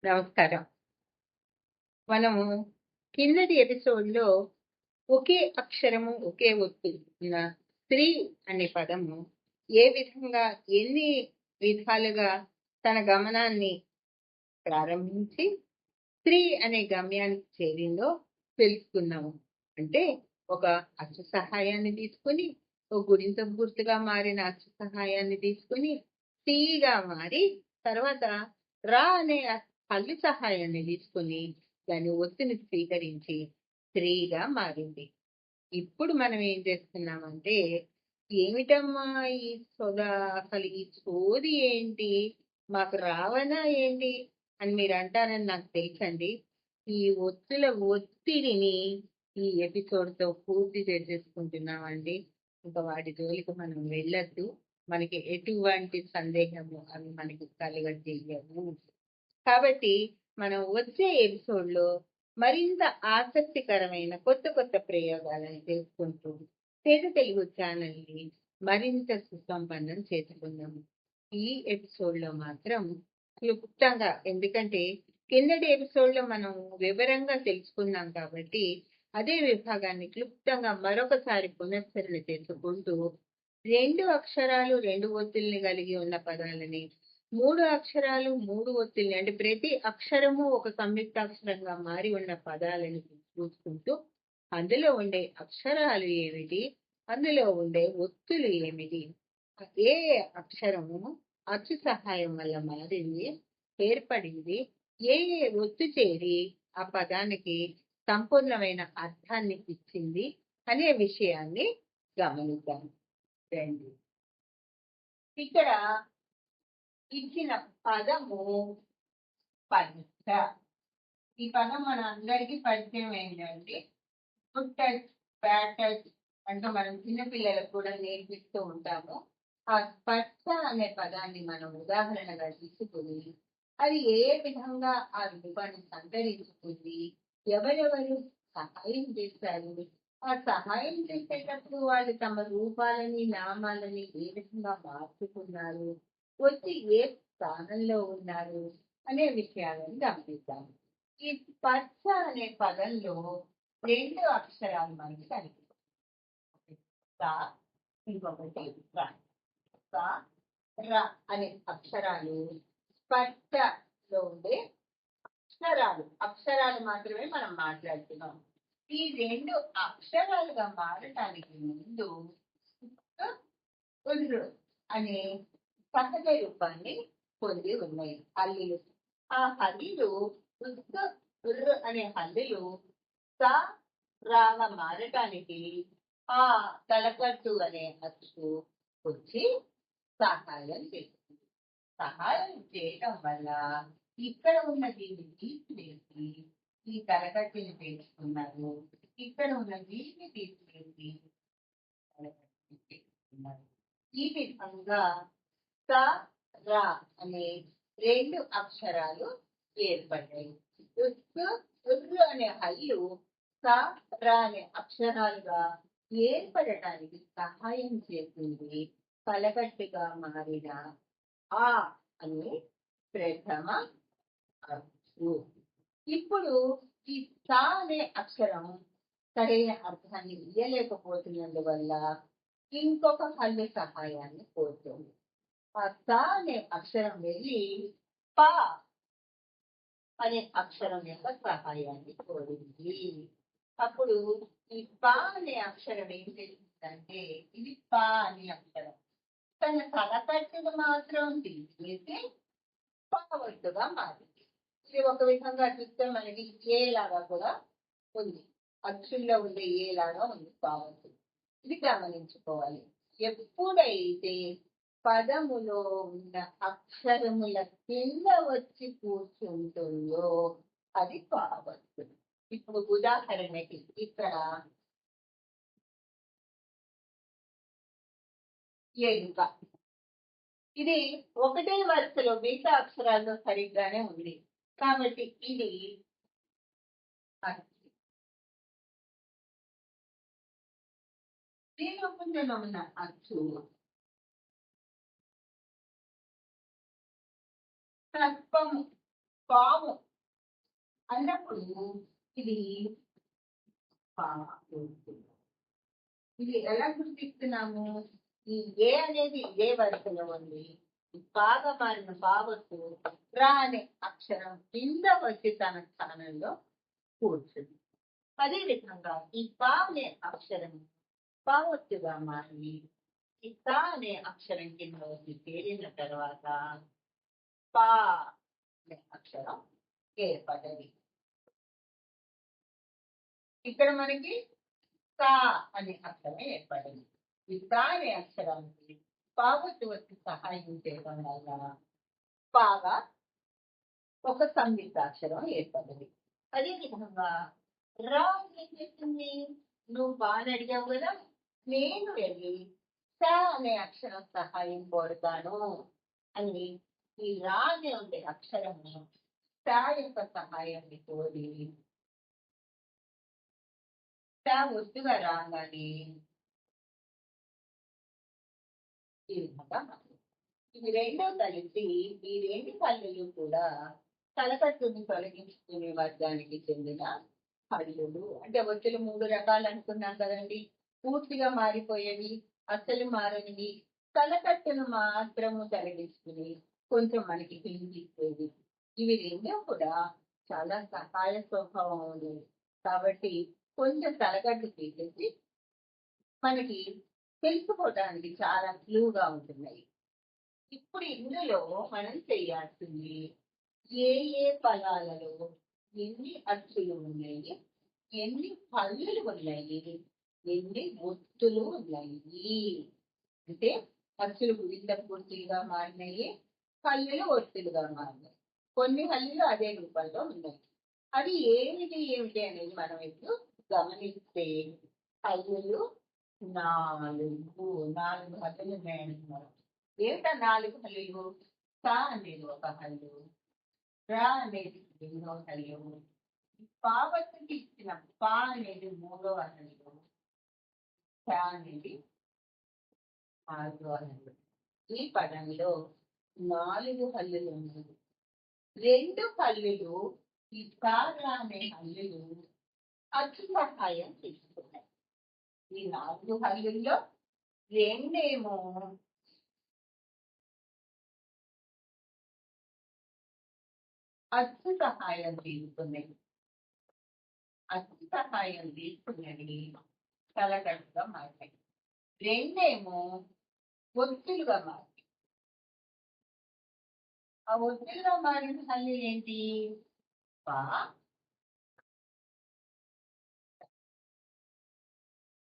నమస్కారం. మనము కిందటి ఎపిసోడ్‌లో ఒకే అక్షరము, ఒకే ఒత్తు ఉన్న 'స్త్రీ' అనే పదము ఏ విధంగా, ఎన్ని విధాలుగా తన గమనాన్ని ప్రారంభించి 'స్త్రీ' అనే గమ్యానికి చేరిందో తెలుసుకున్నాము. అంటే ఒక అచ్చు సహాయాన్ని తీసుకొని, ఒక గుణింతపు గుర్తుగా మారిన అచ్చు సహాయాన్ని తీసుకొని, 'టీ'గా మారి తర్వాత 'రా' అనే హల్లు సహాయాన్ని తీసుకొని దాని ఒత్తుని స్వీకరించి 'స్త్రీ'గా మారింది. ఇప్పుడు మనం ఏం చేస్తున్నామంటే, ఏమిటమ్మా ఈ సొద, అసలు ఈ సోది ఏంటి? మాకు రావనా ఏంటి? అని మీరంటారని నాకు తెలుసండి. ఈ ఒత్తుల ఒత్తిడిని ఈ ఎపిసోడ్‌తో పూర్తి చేసేసుకుంటున్నామండి. ఇంక వాటి జోలికి మనం వెళ్ళొద్దు. మనకి ఎటువంటి సందేహము అవి మనకి కలగజేయవు. కాబట్టి మనం వచ్చే ఎపిసోడ్‌లో మరింత ఆసక్తికరమైన కొత్త ప్రయోగాలను చేసుకుంటూ తెలుగు ఛానల్‌ని మరింత సుసంపన్నం చేసుకుందాము. ఈ ఎపిసోడ్‌లో మాత్రం క్లుప్తంగా, ఎందుకంటే కిందటి ఎపిసోడ్‌లో మనం వివరంగా తెలుసుకున్నాం కాబట్టి అదే విభాగాన్ని క్లుప్తంగా మరొకసారి పునశ్చరణ చేసుకుంటూ 2 అక్షరాలు 2 ఒత్తుల్ని కలిగి ఉన్న పదాలని, 3 అక్షరాలు 3 ఒత్తుల్ని, అంటే ప్రతి అక్షరము ఒక సంయుక్తాక్షరంగా మారి ఉన్న పదాలని చూసుకుంటూ అందులో ఉండే అక్షరాలు ఏమిటి, అందులో ఉండే ఒత్తులు ఏమిటి, ఏ అక్షరము అచ్చు సహాయం వల్ల మారింది, ఏర్పడింది, ఏ ఒత్తు చేరి ఆ పదానికి సంపూర్ణమైన అర్థాన్ని ఇచ్చింది అనే విషయాన్ని గమనిద్దాం. రండి. ఇక్కడ ఇచ్చిన పదము పంచ. ఈ పదం మన అందరికీ పరిచయం ఏంటంటే గుడ్ టచ్, బ్యాడ్ టచ్ అంటూ మనం చిన్నపిల్లలకు కూడా నేర్పిస్తూ ఉంటాము. ఆ స్పర్శ అనే పదాన్ని మనం ఉదాహరణగా తీసుకుని అది ఏ విధంగా ఆ రూపాన్ని సంతరించుకుంది, ఎవరెవరు సహాయం చేశారు, ఆ సహాయం చేసేటప్పుడు వాళ్ళు తమ రూపాలని, నామాలని ఏ విధంగా మార్చుకున్నారు, వచ్చి ఏ స్థానంలో ఉన్నారు అనే విషయాలను గమనిద్దాం. ఈ స్పర్శ అనే పదంలో 2 అక్షరాలు మనకి కనిపిస్తాయి. స, ఇంకొకటి ర. స, ర అనే అక్షరాలు స్పర్శలో ఉండే అక్షరాలు మాత్రమే మనం మాట్లాడుతున్నాం. ఈ 2 అక్షరాలుగా మారటానికి ముందు ఉర్రు అనే సహజ రూపాన్ని పొంది ఉన్నాయి హల్లులు. ఆ హల్లులు ఉర్రు అనే హల్లులు స రాగా మారటానికి ఆ తలకట్టు అనే అచ్చు వచ్చి సహాయం చేస్తుంది. సహాయం చేయటం వల్ల ఇక్కడ ఉన్న దీన్ని తీసివేసి ఈ తలకట్టుని పెంచుకున్నారు, ఇక్కడ ఉన్న దీన్ని తీసివేసి తలకట్టుని పెంచుకున్నారు. ఈ విధంగా స ర అనే 2 అక్షరాలు ఏర్పడ్డాయి. ఉర్రు అనే హల్లు స ర అనే అక్షరాలుగా ఏర్పడటానికి సహాయం చేస్తుంది పలకట్టుగా మారిన ఆ అనే ప్రథమ అచ్చు. ఇప్పుడు ఈ స అనే అక్షరం సరైన అర్థాన్ని ఇయ్యలేకపోతున్నందువల్ల ఇంకొక హల్లు సహాయాన్ని కోరుతుంది. ఆ స అనే అక్షరం వెళ్ళి ప అనే అక్షరం యొక్క సహాయాన్ని కోరింది. అప్పుడు ఈ ప అనే అక్షరం ఏం చేసిందంటే, ఇది ప అనే అక్షరం తన తలకట్టును మాత్రం తీసేసి పవట్టుగా మారింది. ఇది ఒక విధంగా చూస్తే మనకి ఏ లాగా కూడా ఉంది, అక్షుల్లో ఉండే ఏ లాగా ఉంది పావట్టు. ఇది గమనించుకోవాలి. ఎప్పుడైతే పదములో ఉన్న అక్షరముల కింద వచ్చి కూర్చుంటుందో అది పావట్టు. ఇప్పుడు ఉదాహరణకి ఇక్కడ ఎలుక, ఇది ఒకటే వరుసలో మిగతా అక్షరాల్లో సరిగ్గానే ఉంది కాబట్టి ఇది అచ్చు. దీని ముందు ఉన్న అచ్చు సర్పము పాము అన్నప్పుడు ఇది పా ఇది ఎలా గుర్తిస్తున్నాము? ఈ ఏ అనేది ఏ వరుసలో ఉంది, బాగా మారిన బావత్తు రా అనే అక్షరం కింద వచ్చి తన స్థానంలో కూర్చుంది. అదే విధంగా ఈ పా అనే అక్షరం పావత్తుగా మారి ఈ తా అనే అక్షరం కింద వచ్చి తేలిన తర్వాత పా అనే అక్షరం ఏర్పడ్డది. ఇక్కడ మనకి కా అనే అక్షరం ఏర్పడింది. ఈ కా అనే అక్షరానికి పావత్తు వచ్చి సహాయం చేయడం వల్ల పాగా ఒక సంయుక్తాక్షరం ఏర్పడింది. అదే విధంగా రా ఏం చేస్తుంది? నువ్వు బాగా అడిగావు కదా, నేను వెళ్ళి స అనే అక్షరం సహాయం కోరుతాను అని ఈ రా అనే ఉండే అక్షరము స యొక్క సహాయాన్ని కోరి స ఒత్తుగా రాగానే ఈ విధంగా ఇవి రెండో కలిసి ఈ రెండు కళ్ళులు కూడా తలకట్టుని తొలగించుకునే వర్గానికి చెందిన కళ్ళులు. అంటే ఒత్తులు 3 రకాలు అనుకున్నాం కదండి. పూర్తిగా మారిపోయేవి, అసలు మారనివి, తలకట్టును మాత్రము తొలగించుకుని కొంచెం మనకి హింసిస్తుంది. ఇవి రెండు కూడా చాలా సహాయ స్వభావం ఉంది కాబట్టి కొంచెం తలకట్టు తీసేసి మనకి తెలుసుకోవడానికి చాలా క్లూగా ఉంటున్నాయి. ఇప్పుడు ఇందులో మనం చేయాల్సింది ఏ ఏ పదాలలో ఎన్ని అచ్చులు ఉన్నాయి, ఎన్ని పళ్ళులు ఉన్నాయి, ఎన్ని ఒత్తులు ఉన్నాయి. అంటే అచ్చులు గురింత పూర్తిగా మారినాయి, పళ్ళులు ఒత్తులుగా మారినాయి. కొన్ని హల్లులు అదే రూపంలో ఉన్నాయి. అది ఏమిటి అనేది మనం ఇప్పుడు గమనిస్తే హల్లులు 4 హల్లులు ఉన్నాయంటున్నారు. ఏమిటా 4 హల్లులు? స అనేది ఒక హల్లు, రా అనేది 2వ హల్లు, పావత్తుకి ఇచ్చిన పా అనేది 3వ హల్లు, చ అనేది 4వ హల్లు. ఈ పదంలో 4 హల్లులు ఉన్నాయి. 2 హల్లులు ఈ రా అనే హల్లులు అచ్చు సహాయం తీసుకున్నాయి. ఈ 4 హల్లుల్లో 2 అచ్చు సహాయం తీసుకున్నాయి. అచ్చు సహాయం తీసుకున్నది తలకట్టుగా మారాయి. 2 ఒత్తులుగా మారాయి. ఆ ఒత్తులుగా మారిన హల్లు ఏంటి? పా,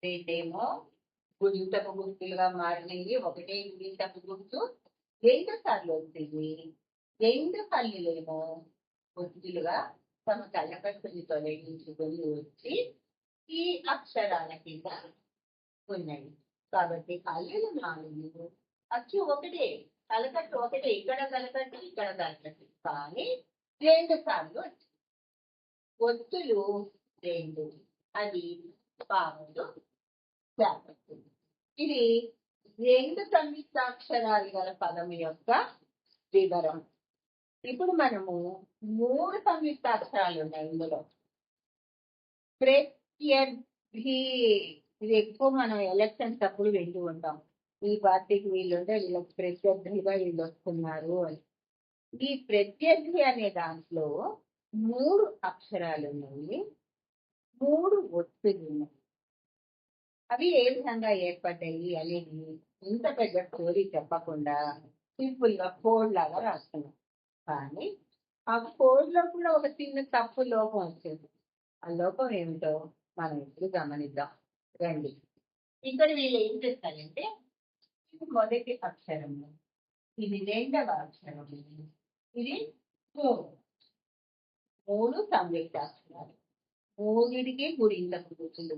రెండేమో గుంటపు గుర్తులుగా మారినవి. ఒకటే గుంటపు గుర్తు 2 సార్లు వచ్చింది. 2 హల్లులేమో ఒత్తులుగా తమ తలకట్టుని తొలగించుకొని వచ్చి ఈ అక్షరాల కింద ఉన్నాయి. కాబట్టి హల్లులు 4, అచ్చు ఒకటే, తలకట్టు ఒకటే. ఇక్కడ తలకట్టు, ఇక్కడ తలకట్టు, కానీ 2 సార్లు వచ్చింది. ఒత్తులు 2, అది పాములు జాగ్రత్త. ఇది 2 సంయుక్తాక్షరాలు గల పదం యొక్క వివరం. ఇప్పుడు మనము 3 సంయుక్తాక్షరాలు ఉన్నాయి ఇందులో. ప్రత్యర్థి, ఇది ఎక్కువ మనం ఎలక్షన్స్ అప్పుడు వింటూ ఉంటాం. ఈ పార్టీకి వీళ్ళుంటే వీళ్ళకి ప్రత్యర్థిగా వీళ్ళు వస్తున్నారు అని. ఈ ప్రత్యర్థి అనే దాంట్లో 3 అక్షరాలు ఉన్నాయి, 3 ఒత్తులు ఉన్నాయి. అవి ఏ విధంగా ఏర్పడ్డాయి అనేది ఇంత పెద్ద స్టోరీ చెప్పకుండా సింపుల్ గా కోడ్ లాగా రాస్తున్నాం. కానీ ఆ కోడ్ లో కూడా ఒక చిన్న తప్పు లోపం వచ్చింది. ఆ లోపం ఏమిటో మనం ఇప్పుడు గమనిద్దాం రండి. ఇక్కడ వీళ్ళు ఏం చేస్తారంటే, ఇది మొదటి అక్షరము, ఇది 2వ అక్షరము, ఇది 3 సంయుక్తాక్షరాలు. 3కి గుడింతపు గుర్తులు,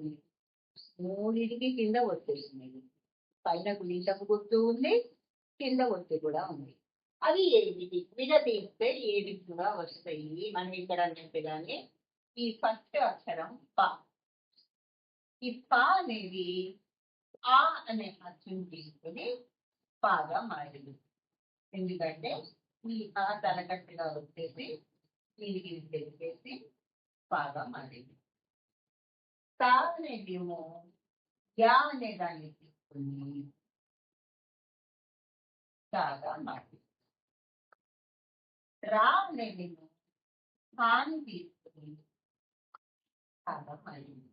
3కి కింద ఒత్తులున్నాయి. పైన గుడింతపు గుర్తు ఉంది, కింద ఒత్తి కూడా ఉంది. అవి ఏమిటి విడదీస్తే ఏది కూడా వస్తాయి. మనం ఇక్కడ అన్నట్టుగానే ఈ ఫస్ట్ అక్షరం పా. ఈ పా అనేది ఆ అనే అచ్చును తీసుకుని పాగా మారింది. ఎందుకంటే ఈ ఆ తలకట్టుగా వచ్చేసి ఇది తెలిపేసి బాగా మారింది. తా అనేదేమో యా అనే దాన్ని తీసుకుని తాగా మారింది. రా అనేదేమో హాని తీసుకుని బాగా మారింది.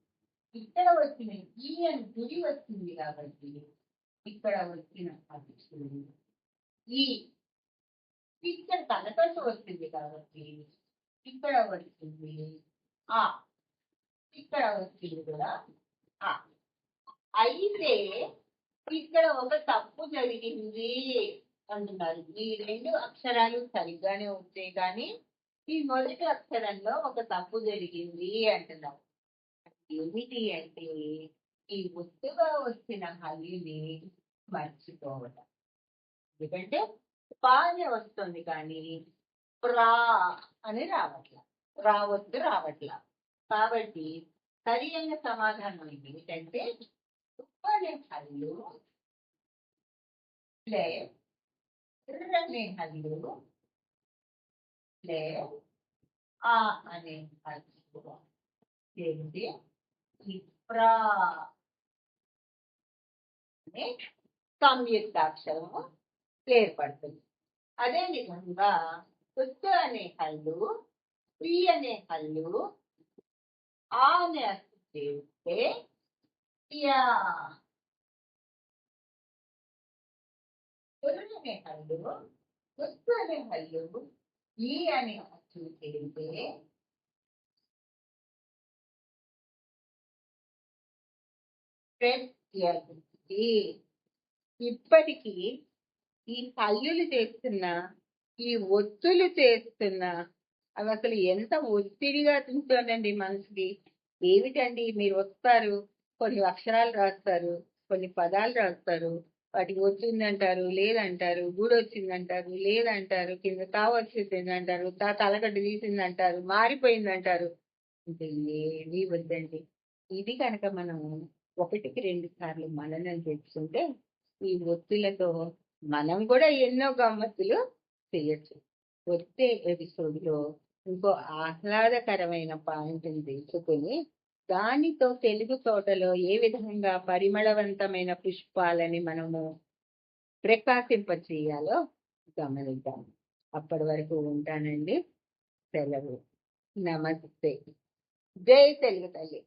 ఇక్కడ వచ్చిన ఈ అని గుడి వచ్చింది కాబట్టి ఇక్కడ వచ్చిన అక్షరం ఈ ఇక్కడ కనకట్టు వచ్చింది కాబట్టి ఇక్కడ వచ్చింది ఆ, ఇక్కడ వచ్చింది కూడా ఆ. అయితే ఇక్కడ ఒక తప్పు జరిగింది అంటున్నారు. ఈ రెండు అక్షరాలు సరిగ్గానే వచ్చాయి కానీ ఈ మొదటి అక్షరంలో ఒక తప్పు జరిగింది అంటున్నారు. ఏమిటి అంటే ఈ ఒత్తుగా వచ్చిన హల్లిని మర్చిపోవటం. ఎందుకంటే బాగానే వస్తుంది కానీ ప్రా అని రావట్లా, రావట్లా. కాబట్టి సరి అయిన సమాధానం ఏమిటంటే అనే హల్లు ప్లస్ అనే హల్లు ప్లస్ ఆ అనే హల్లు చేసి ప్రా అనే సంయుక్తాక్షరము ఏర్పడుతుంది. అదేవిధంగా ఉత్తు అనే హల్లు, పి అనే హల్లు, ఆ అనే అచ్చు చేస్తే యా అనే హల్లు, ఉత్తు అనే హల్లు, ఈ అనే అచ్చు చేస్తే ప్రత్యర్థి. ఇప్పటికీ ఈ హల్లులు చేస్తున్నా ఈ ఒత్తులు చేస్తున్నా అవి అసలు ఎంత ఒత్తిడిగా తింటుందండి మనసుకి. ఏమిటండి మీరు వస్తారు, కొన్ని అక్షరాలు రాస్తారు, కొన్ని పదాలు రాస్తారు, వాటికి వచ్చిందంటారు లేదంటారు, గుడి వచ్చిందంటారు లేదంటారు, కింద తా వచ్చిందంటారు, తా తలగడ్డ తీసిందంటారు, మారిపోయిందంటారు. అంటే ఏమీ వద్దండి. ఇది కనుక మనం 1-2 సార్లు మననం చేసుకుంటే ఈ ఒత్తులతో మనం కూడా ఎన్నో గమ్మత్తులు చేయొచ్చు. వచ్చే ఎపిసోడ్ లో ఇంకో ఆహ్లాదకరమైన పాయింట్ని తెలుసుకుని దానితో తెలుగు తోటలో ఏ విధంగా పరిమళవంతమైన పుష్పాలని మనము ప్రకాశింపచేయాలో గమనిద్దాం. అప్పటి వరకు ఉంటానండి. సెలవు. నమస్తే. జై తెలుగు తల్లి.